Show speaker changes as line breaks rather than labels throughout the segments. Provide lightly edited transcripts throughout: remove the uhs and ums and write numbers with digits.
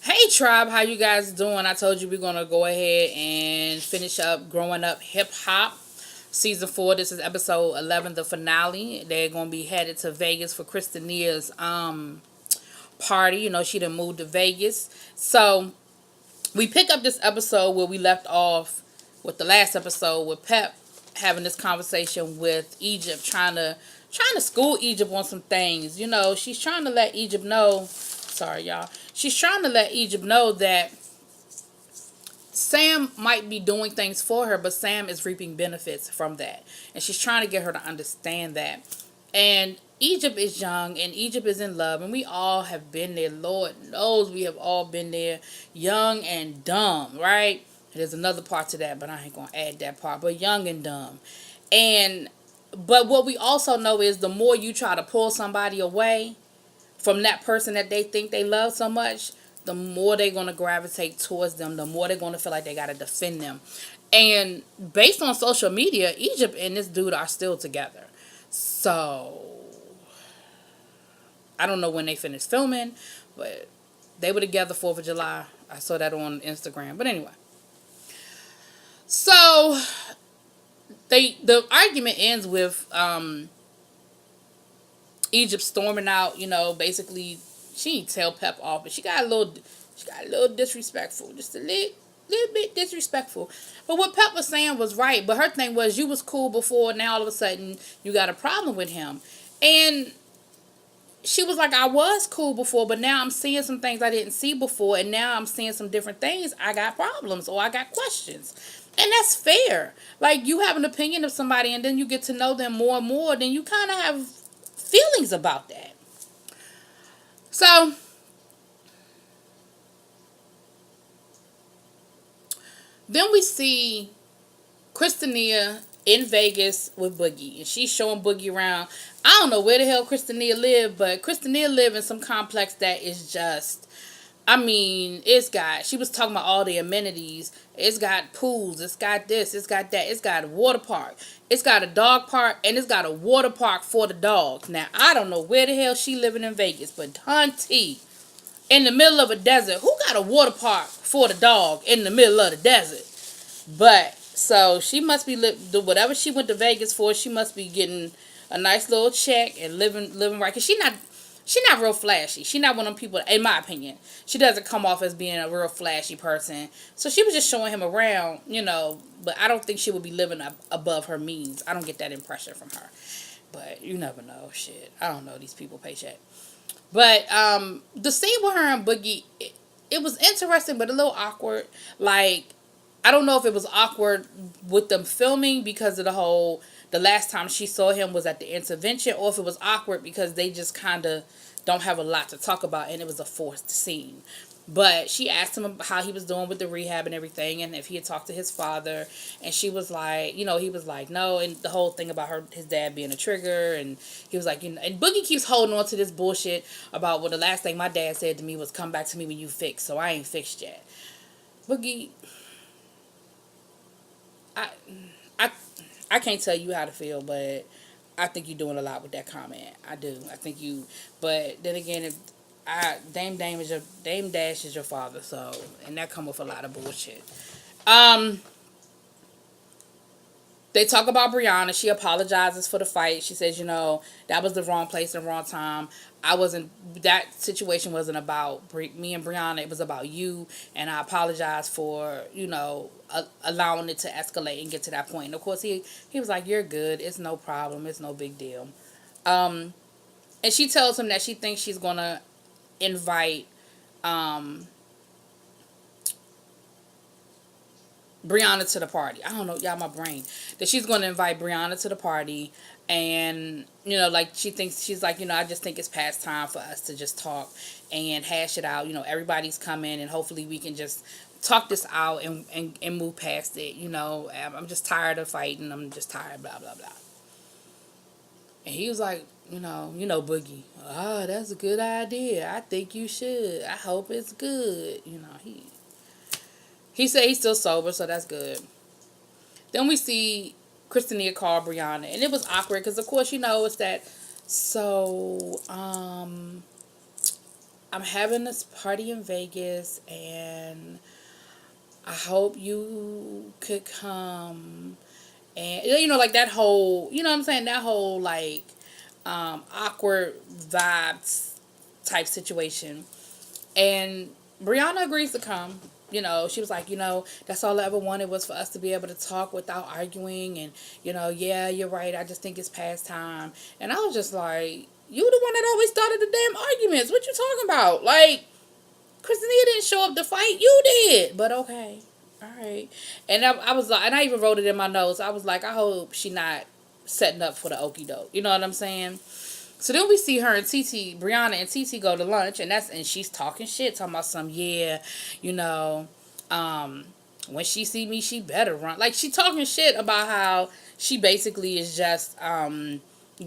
Hey tribe, how you guys doing? I told you we're gonna go ahead and finish up Growing Up Hip Hop season 4. This is episode 11, the finale. They're gonna be headed to Vegas for Kristinia's party. You know, she done moved to Vegas. So we pick up this episode where we left off with the last episode with Pep having this conversation with Egypt, trying to school Egypt on some things. You know, she's trying to let Egypt know. Sorry, y'all. She's trying to let Egypt know that Sam might be doing things for her, but Sam is reaping benefits from that. And she's trying to get her to understand that. And Egypt is young and Egypt is in love, and we all have been there. Lord knows we have all been there, young and dumb, right? There's another part to that, but I ain't gonna add that part. But young and dumb. And but what we also know is the more you try to pull somebody away from that person that they think they love so much, the more they're going to gravitate towards them, the more they're going to feel like they got to defend them. And based on social media, Egypt and this dude are still together. So, I don't know when they finished filming, but they were together 4th of July. I saw that on Instagram. But anyway. So, the argument ends with Egypt storming out, basically she didn't tell Pep off, but she got a little disrespectful, just a little bit disrespectful. But what Pep was saying was right. But her thing was, you was cool before, now all of a sudden you got a problem with him. And she was like, I was cool before, but now I'm seeing some things I didn't see before, and now I'm seeing some different things. I got problems or I got questions. And that's fair. Like, you have an opinion of somebody and then you get to know them more and more, then you kind of have feelings about that. So, then we see Kristinia in Vegas with Boogie, and she's showing Boogie around. I don't know where the hell Kristinia live, but Kristinia live in some complex that is just, I mean, she was talking about all the amenities. It's got pools, it's got this, it's got that, it's got a water park, it's got a dog park, and it's got a water park for the dogs. Now, I don't know where the hell she living in Vegas, but hunty, in the middle of a desert, who got a water park for the dog in the middle of the desert? But, so she must be, whatever she went to Vegas for, she must be getting a nice little check and living right. Because she not real flashy. She not one of them people, in my opinion. She doesn't come off as being a real flashy person. So she was just showing him around, but I don't think she would be living above her means. I don't get that impression from her. But you never know. Shit. I don't know these people paycheck. But the scene with her and Boogie, it was interesting but a little awkward. Like, I don't know if it was awkward with them filming because of the last time she saw him was at the intervention, or if it was awkward because they just kind of don't have a lot to talk about and it was a forced scene. But she asked him how he was doing with the rehab and everything, and if he had talked to his father. And she was like, he was like, no. And the whole thing about his dad being a trigger. And he was like, and Boogie keeps holding on to this bullshit about, well, the last thing my dad said to me was, come back to me when you fix. So I ain't fixed yet. Boogie, I, I, I can't tell you how to feel, but I think you're doing a lot with that comment. I do. I think you, but then again, if Dame Dash is your father, so, and that come with a lot of bullshit. Um, they talk about Brianna. She apologizes for the fight. She says, that was the wrong place and wrong time. That situation wasn't about me and Brianna. It was about you. And I apologize for, allowing it to escalate and get to that point. And of course, he was like, you're good. It's no problem. It's no big deal. And she tells him that she thinks she's going to invite Brianna to the party. I don't know, y'all, my brain. That she's going to invite Brianna to the party. And, like, she's like, I just think it's past time for us to just talk and hash it out. Everybody's coming and hopefully we can just talk this out and move past it. I'm just tired of fighting. I'm just tired, blah, blah, blah. And he was like, Boogie, that's a good idea. I think you should. I hope it's good. He said he's still sober, so that's good. Then we see Kristinia call Brianna, and it was awkward because, of course, it's that. So, I'm having this party in Vegas, and I hope you could come. And like that whole, you know what I'm saying, that whole like awkward vibes type situation. And Brianna agrees to come. She was like, that's all I ever wanted was for us to be able to talk without arguing. And, yeah, you're right. I just think it's past time. And I was just like, you the one that always started the damn arguments. What you talking about? Like, Kristinia didn't show up to fight. You did. But okay. All right. And I was like, and I even wrote it in my notes. I was like, I hope she not setting up for the okie doke. You know what I'm saying? So then we see her and TT, Brianna and TT go to lunch, and she's talking shit, talking about some, yeah, you know, um, when she see me, she better run. Like, she talking shit about how she basically is just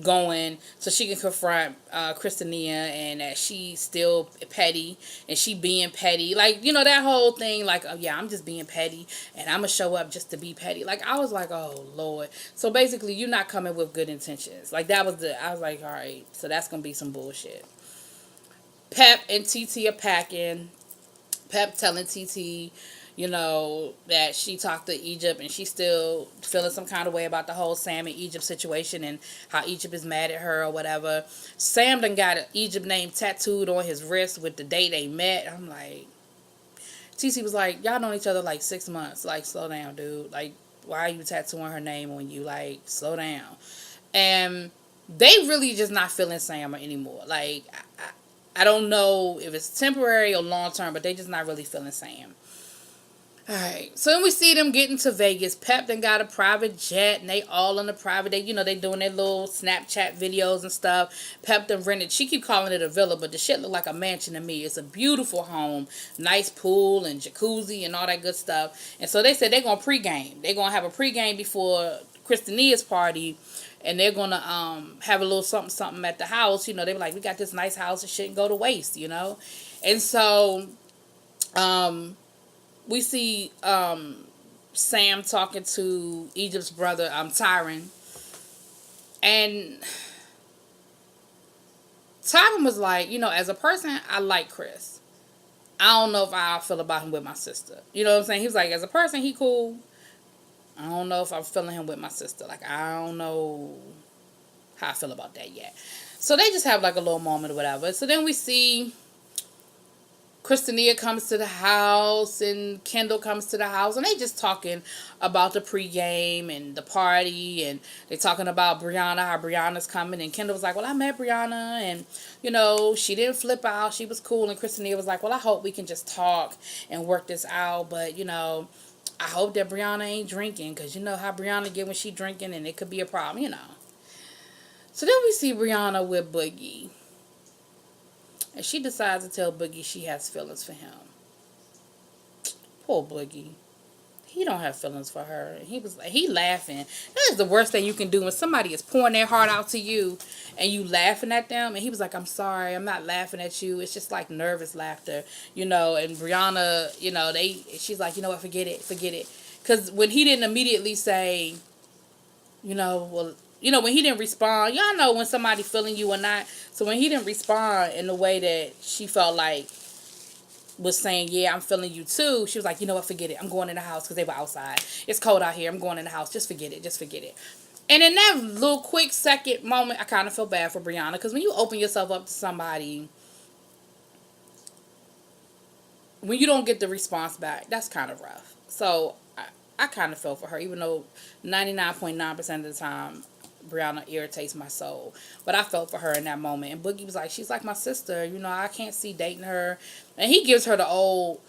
going so she can confront Kristinia, and that she's still petty, and she being petty. Like, that whole thing, like, oh, yeah, I'm just being petty, and I'm going to show up just to be petty. Like, I was like, oh, Lord. So, basically, you're not coming with good intentions. Like, I was like, all right, so that's going to be some bullshit. Pep and TT are packing. Pep telling TT, that she talked to Egypt and she's still feeling some kind of way about the whole Sam and Egypt situation and how Egypt is mad at her or whatever. Sam done got an Egypt name tattooed on his wrist with the day they met. I'm like, TT was like, y'all known each other like 6 months. Like, slow down, dude. Like, why are you tattooing her name on you? Like, slow down. And they really just not feeling Sam anymore. Like, I don't know if it's temporary or long term, but they just not really feeling Sam. Alright, so then we see them getting to Vegas. Pep then got a private jet, and they all on the private. They doing their little Snapchat videos and stuff. Pep then rented. She keep calling it a villa, but the shit look like a mansion to me. It's a beautiful home, nice pool and jacuzzi and all that good stuff. And so they said they're gonna pregame. They're gonna have a pregame before Kristinia's party, and they're gonna have a little something at the house. They were like, we got this nice house, it shouldn't go to waste. And so we see Sam talking to Egypt's brother, Tyron. And Tyron was like, as a person, I like Chris. I don't know if I feel about him with my sister. You know what I'm saying? He was like, as a person, he cool. I don't know if I'm feeling him with my sister. Like, I don't know how I feel about that yet. So they just have like a little moment or whatever. So then we see Kristinia comes to the house and Kendall comes to the house, and they just talking about the pregame and the party, and they talking about Brianna, how Brianna's coming, and Kendall was like, well, I met Brianna, and she didn't flip out, she was cool, and Kristinia was like, well, I hope we can just talk and work this out, but I hope that Brianna ain't drinking, because you know how Brianna get when she drinking, and it could be a problem. So then we see Brianna with Boogie. And she decides to tell Boogie she has feelings for him. Poor Boogie. He don't have feelings for her. He laughing. That is the worst thing you can do when somebody is pouring their heart out to you and you laughing at them. And he was like, I'm sorry, I'm not laughing at you. It's just like nervous laughter. And Brianna, she's like, you know what, forget it. Because when he didn't immediately say, when he didn't respond, y'all know when somebody feeling you or not. So when he didn't respond in the way that she felt like was saying, yeah, I'm feeling you too, she was like, you know what, forget it. I'm going in the house, because they were outside. It's cold out here. I'm going in the house. Just forget it. And in that little quick second moment, I kind of feel bad for Brianna, because when you open yourself up to somebody, when you don't get the response back, that's kind of rough. So I kind of felt for her, even though 99.9% of the time, Brianna irritates my soul. But I felt for her in that moment. And Boogie was like, she's like my sister. I can't see dating her. And he gives her the old,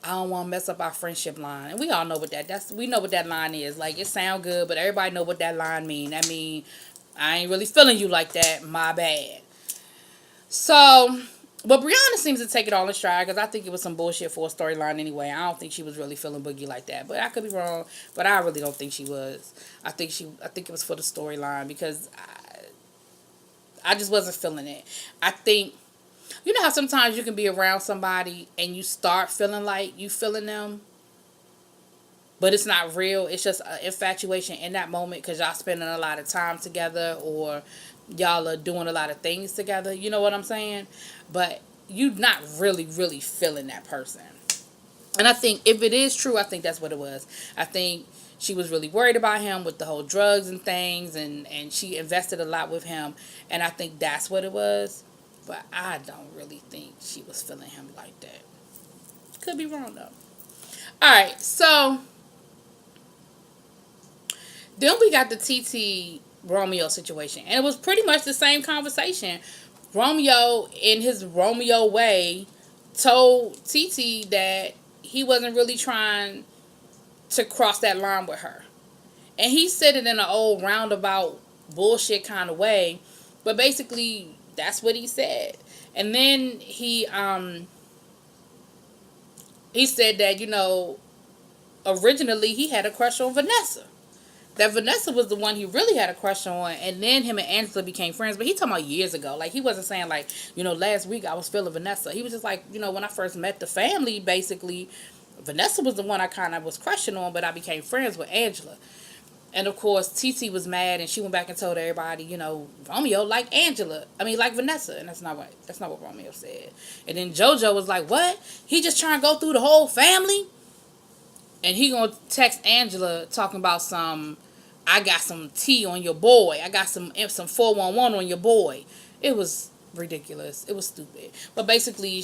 I don't want to mess up our friendship line. And we all know what we know what that line is. Like, it sound good, but everybody know what that line mean. That mean, I ain't really feeling you like that. My bad. So, but Brianna seems to take it all in stride, because I think it was some bullshit for a storyline anyway. I don't think she was really feeling Boogie like that, but I could be wrong. But I really don't think she was. I think it was for the storyline, because I just wasn't feeling it. I think, how sometimes you can be around somebody and you start feeling like you feeling them, but it's not real. It's just infatuation in that moment, because y'all spending a lot of time together, or y'all are doing a lot of things together. You know what I'm saying? But you not really, really feeling that person. And I think if it is true, I think that's what it was. I think she was really worried about him with the whole drugs and things, and she invested a lot with him. And I think that's what it was. But I don't really think she was feeling him like that. Could be wrong, though. Alright, so then we got the TT Romeo situation. And it was pretty much the same conversation. Romeo, in his Romeo way, told TT that he wasn't really trying to cross that line with her. And he said it in an old roundabout bullshit kind of way. But basically, that's what he said. And then he said that, originally he had a crush on Vanessa. That Vanessa was the one he really had a crush on, and then him and Angela became friends. But he talking about years ago. Like, he wasn't saying, like, last week I was feeling Vanessa. He was just like, when I first met the family, basically, Vanessa was the one I kind of was crushing on, but I became friends with Angela. And, of course, TT was mad, and she went back and told everybody, Romeo like Vanessa. And that's not what Romeo said. And then JoJo was like, what? He just trying to go through the whole family? And he gonna text Angela talking about I got some tea on your boy. I got some 411 on your boy. It was ridiculous. It was stupid. But basically,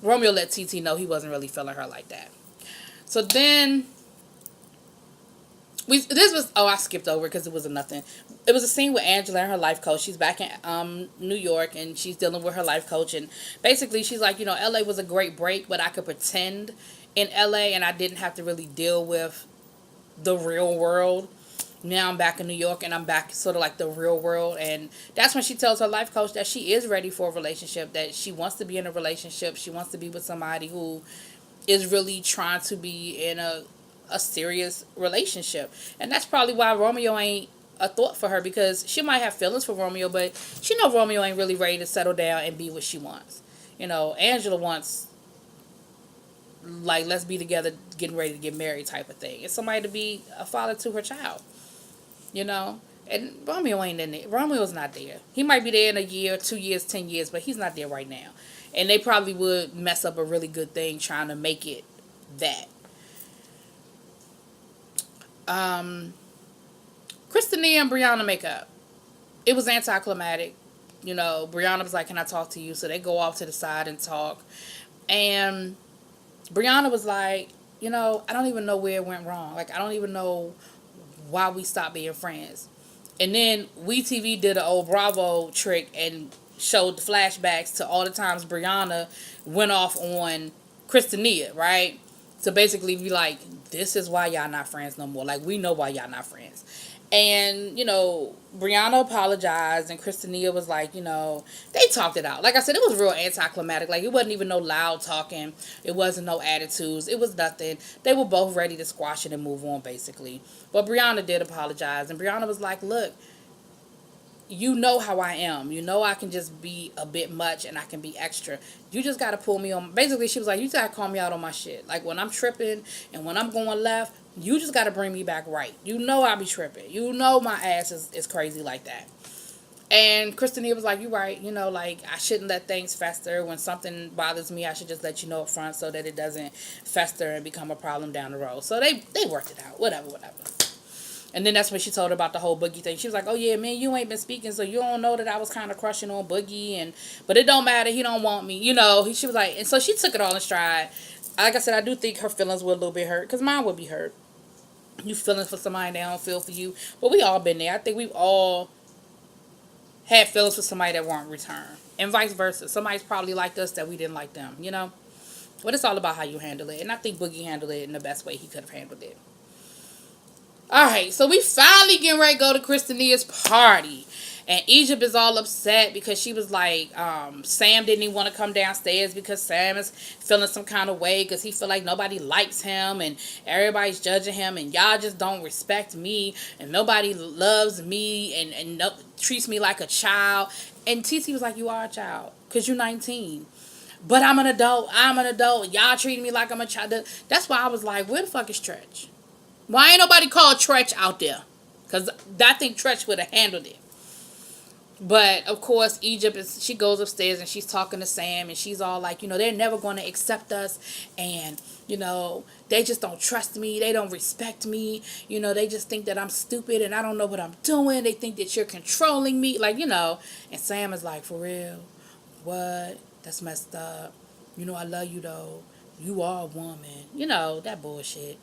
Romeo let TT know he wasn't really feeling her like that. So then, I skipped over because it was a nothing. It was a scene with Angela and her life coach. She's back in New York, and she's dealing with her life coach. And basically, she's like, LA was a great break, but I could pretend in LA, and I didn't have to really deal with the real world. Now I'm back in New York, and I'm back sort of like the real world. And that's when she tells her life coach that she is ready for a relationship, that she wants to be in a relationship. She wants to be with somebody who is really trying to be in a serious relationship. And that's probably why Romeo ain't a thought for her, because she might have feelings for Romeo, but she know Romeo ain't really ready to settle down and be what she wants. Angela wants, like, let's be together, getting ready to get married type of thing. It's somebody to be a father to her child. And Romeo ain't in there. Romeo's not there. He might be there in a year, 2 years, 10 years, but he's not there right now. And they probably would mess up a really good thing trying to make it that. Kristinia and Brianna make up. It was anticlimactic. Brianna was like, can I talk to you? So they go off to the side and talk. And Brianna was like, I don't even know where it went wrong. Like, I don't even know why we stopped being friends. And then WeTV did an old Bravo trick and showed the flashbacks to all the times Brianna went off on Kristinia, right? So basically be like, this is why y'all not friends no more. Like, we know why y'all not friends. And, Brianna apologized, and Kristinia was like, they talked it out. Like I said, it was real anticlimactic. Like, it wasn't even no loud talking. It wasn't no attitudes. It was nothing. They were both ready to squash it and move on, basically. But Brianna did apologize, and Brianna was like, look, you know how I am. I can just be a bit much, and I can be extra. You just got to pull me on. Basically, she was like, you got to call me out on my shit. Like, when I'm tripping and when I'm going left, you just got to bring me back right. I be tripping. My ass is crazy like that. And Kristinia was like, you right. Like, I shouldn't let things fester. When something bothers me, I should just let you know up front so that it doesn't fester and become a problem down the road. So they worked it out. Whatever. And then that's when she told her about the whole Boogie thing. She was like, oh, yeah, man, you ain't been speaking, so you don't know that I was kind of crushing on Boogie. But it don't matter. He don't want me. She was like, and so she took it all in stride. Like I said, I do think her feelings were a little bit hurt, because mine would be hurt. You feeling for somebody that don't feel for you. But we all been there. I think we've all had feelings for somebody that weren't returned. And vice versa. Somebody's probably liked us that we didn't like them, But it's all about how you handle it. And I think Boogie handled it in the best way he could have handled it. Alright, so we finally getting ready to go to Kristinia's party. And Egypt is all upset because she was like, Sam didn't even want to come downstairs because Sam is feeling some kind of way because he feel like nobody likes him and everybody's judging him and y'all just don't respect me and nobody loves me and treats me like a child. And TT was like, you are a child because you're 19. But I'm an adult. Y'all treating me like I'm a child. That's why I was like, where the fuck is Tretch? Why ain't nobody called Tretch out there? Because I think Tretch would have handled it. But of course, Egypt is. She goes upstairs and she's talking to Sam, and she's all like, they're never going to accept us, and they just don't trust me. They don't respect me. They just think that I'm stupid and I don't know what I'm doing. They think that you're controlling me, And Sam is like, for real, what? That's messed up. I love you though. You are a woman. That bullshit.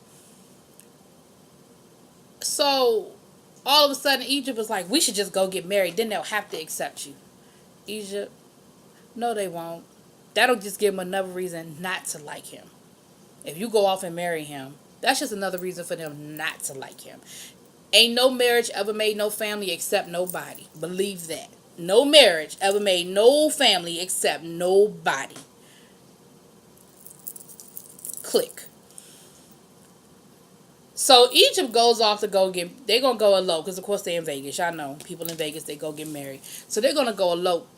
So all of a sudden, Egypt was like, we should just go get married. Then they'll have to accept you. Egypt, no, they won't. That'll just give them another reason not to like him. If you go off and marry him, that's just another reason for them not to like him. Ain't no marriage ever made no family except nobody. Believe that. No marriage ever made no family except nobody. Click. So Egypt goes off to go get. They're gonna go elope because of course they're in Vegas. Y'all know people in Vegas, they go get married. So they're gonna go elope.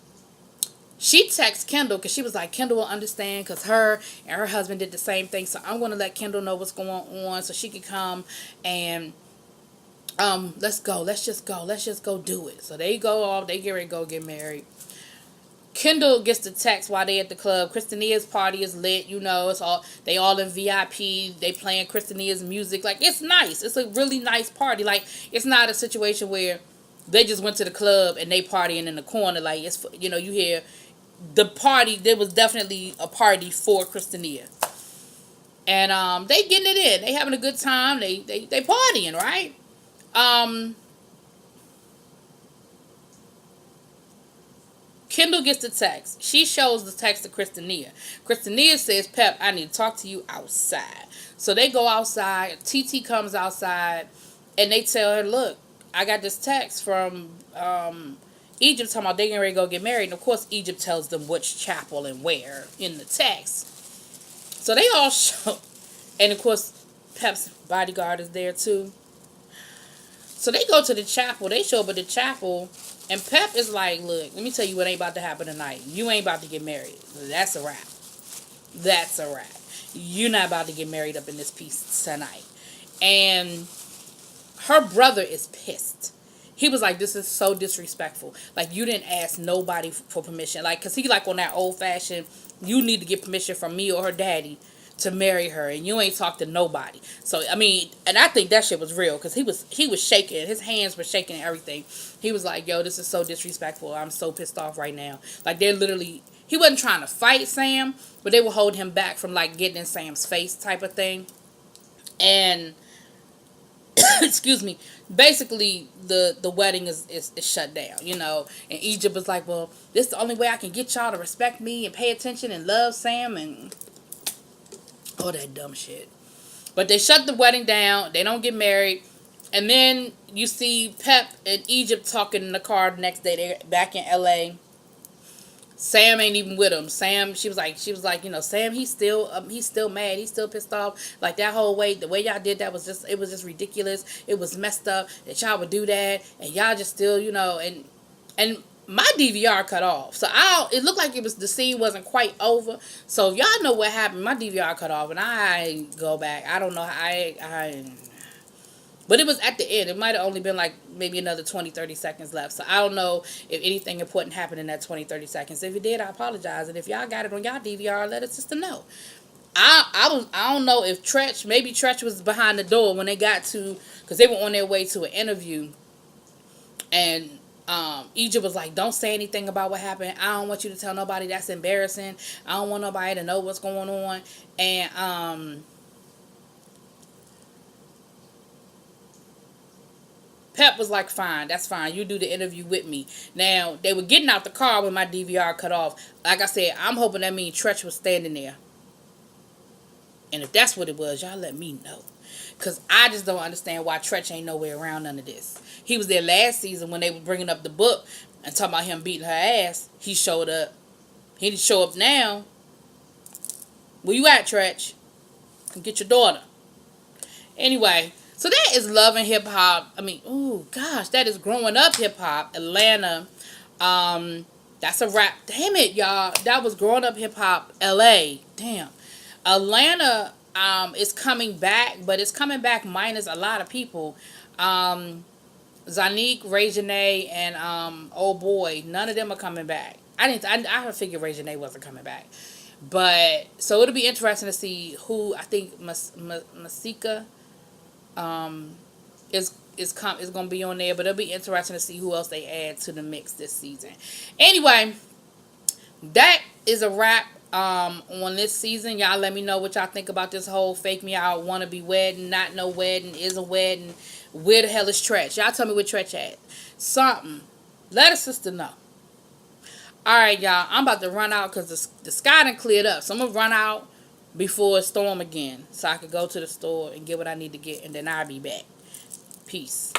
She texts Kendall because she was like, Kendall will understand because her and her husband did the same thing. So I'm gonna let Kendall know what's going on so she can come and let's go. Let's just go. Let's just go do it. So they go off. They get ready to go get married. Kendall gets the text while they at the club. Kristinia's party is lit, it's all they all in VIP. They playing Kristinia's music. Like, it's nice. It's a really nice party. Like, it's not a situation where they just went to the club and they partying in the corner. Like, it's you hear the party. There was definitely a party for Kristinia. And they getting it in. They having a good time. They partying, right? Kendall gets the text. She shows the text to Kristinia. Kristinia says, Pep, I need to talk to you outside. So they go outside. TT comes outside. And they tell her, look, I got this text from Egypt talking about they getting ready to go get married. And of course, Egypt tells them which chapel and where in the text. So they all show. And of course, Pep's bodyguard is there too. So they go to the chapel. They show up at the chapel. And Pep is like, look, let me tell you what ain't about to happen tonight. You ain't about to get married. That's a wrap. That's a wrap. You're not about to get married up in this piece tonight. And her brother is pissed. He was like, this is so disrespectful. Like, you didn't ask nobody for permission. Like, because he like on that old fashioned, you need to get permission from me or her daddy to marry her, and you ain't talked to nobody. So I mean, and I think that shit was real because he was shaking, his hands were shaking and everything. He was like, yo, this is so disrespectful. I'm so pissed off right now. Like, they're literally, he wasn't trying to fight Sam, but they were holding him back from like getting in Sam's face type of thing. And excuse me, basically the wedding is shut down, and Egypt was like, well, this is the only way I can get y'all to respect me and pay attention and love Sam and all that dumb shit. But they shut the wedding down. They don't get married. And then you see Pep and Egypt talking in the car the next day. They're back in LA. Sam ain't even with him. Sam, she was like, Sam, he's still mad. He's still pissed off. Like, that whole way, the way y'all did that was just ridiculous. It was messed up that y'all would do that, and y'all just still, and my DVR cut off. So it looked like the scene wasn't quite over. So if y'all know what happened, my DVR cut off, and I go back. I don't know. But it was at the end. It might have only been like maybe another 20, 30 seconds left. So I don't know if anything important happened in that 20, 30 seconds. If it did, I apologize. And if y'all got it on y'all DVR, let us just know. I don't know if maybe Tretch was behind the door when they got to, because they were on their way to an interview. And Egypt was like, don't say anything about what happened. I don't want you to tell nobody. That's embarrassing. I don't want nobody to know what's going on. And Pep was like, fine, that's fine. You do the interview with me. Now, they were getting out the car when my DVR cut off. Like I said, I'm hoping that means Tretch was standing there. And if that's what it was, y'all let me know. Because I just don't understand why Tretch ain't nowhere around none of this. He was there last season when they were bringing up the book and talking about him beating her ass. He showed up. He didn't show up now. Where you at, Tretch? Come get your daughter. Anyway, so that is Love and Hip Hop. I mean, oh gosh, that is Growing Up Hip Hop, Atlanta. That's a wrap. Damn it, y'all. That was Growing Up Hip Hop, LA. Damn. Atlanta is coming back, but it's coming back minus a lot of people. Zanique, Ray Janae, and old boy, none of them are coming back. I figured Ray Janae wasn't coming back. But so it'll be interesting to see who. I think Masika is gonna be on there, but it'll be interesting to see who else they add to the mix this season. Anyway, that is a wrap on this season. Y'all let me know what y'all think about this whole fake me out, wanna be wedding, not no wedding, is a wedding. Where the hell is Tretch? Y'all tell me where Tretch at. Something. Let a sister know. Alright, y'all. I'm about to run out because the sky done cleared up. So I'm going to run out before it storm again. So I could go to the store and get what I need to get. And then I'll be back. Peace.